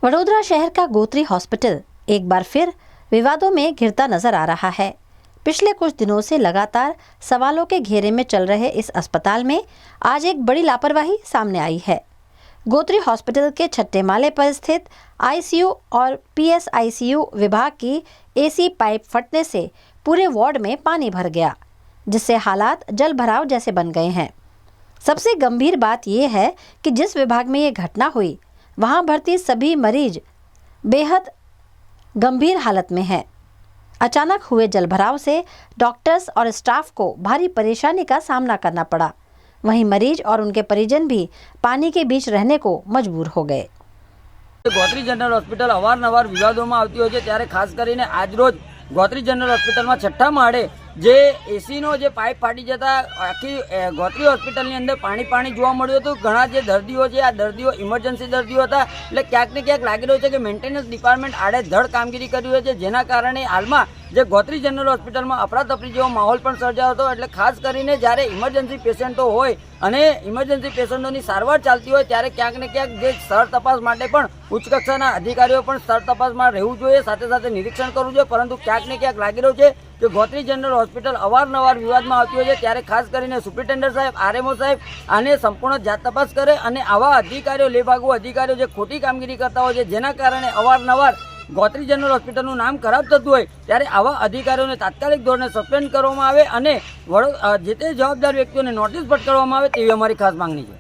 वडोदरा शहर का गोत्री हॉस्पिटल एक बार फिर विवादों में घिरता नजर आ रहा है। पिछले कुछ दिनों से लगातार सवालों के घेरे में चल रहे इस अस्पताल में आज एक बड़ी लापरवाही सामने आई है। गोत्री हॉस्पिटल के छठे माले पर स्थित आईसीयू और पीएसआईसीयू विभाग की एसी पाइप फटने से पूरे वार्ड में पानी भर गया, जिससे हालात जल भराव जैसे बन गए हैं। सबसे गंभीर बात यह है कि जिस विभाग में ये घटना हुई वहां भर्ती सभी मरीज बेहद गंभीर हालत में हैं। अचानक हुए जलभराव से डॉक्टर्स और स्टाफ को भारी परेशानी का सामना करना पड़ा। वहीं मरीज और उनके परिजन भी पानी के बीच रहने को मजबूर हो गए। गोत्री जनरल हॉस्पिटल अवारनवार विवादों में आती हो त्यारे खास करीने आज रोज गोत्री जनरल हॉस्पिटल में छठा माळे जे एसी नो जे पाइप फाटी जता आखी गोत्री हॉस्पिटल अंदर पानी जोवा मळ्युं हतुं। घणा जे दर्दीओ छे आ दर्दीओ इमरजन्सी दर्दीओ हता એટલે ક્યાંક ને ક્યાંક લાગી રહ્યું છે કે મેન્ટેનન્સ ડિપાર્ટમેન્ટ આડેધડ કામગીરી કરી રહ્યું છે, જેના કારણે હાલમાં જે ગોત્રી જનરલ હોસ્પિટલમાં અફરાતફરી જેવો માહોલ પણ સર્જાયો હતો। એટલે ખાસ કરીને જ્યારે ઇમરજન્સી પેશન્ટો હોય અને ઇમરજન્સી પેશન્ટોની સારવાર ચાલતી હોય ત્યારે ક્યાંક ને ક્યાંક જે સ્થળ તપાસ માટે પણ ઉચ્ચ કક્ષાના અધિકારીઓ પણ સ્થળ તપાસમાં રહેવું જોઈએ, સાથે સાથે નિરીક્ષણ કરવું જોઈએ। પરંતુ ક્યાંક ને ક્યાંક લાગી રહ્યું છે કે ગોત્રી જનરલ હોસ્પિટલ અવારનવાર વિવાદમાં આવતી હોય છે ત્યારે ખાસ કરીને સુપ્રિન્ટેન્ડન્ટ સાહેબ, આરએમઓ સાહેબ આને સંપૂર્ણ જાત તપાસ કરે અને આવા અધિકારીઓ લેભાગુ અધિકારીઓ જે ખોટી કામગીરી કરતા હોય છે, જેના કારણે અવારનવાર ગોત્રી જનરલ હોસ્પિટલનું નામ ખરાબ થતું હોય ત્યારે આવા અધિકારીઓને તાત્કાલિક ધોરણે સસ્પેન્ડ કરવામાં આવે અને જે તે જવાબદાર વ્યક્તિઓને નોટિસ ફટકારવામાં આવે તેવી અમારી ખાસ માંગણી છે।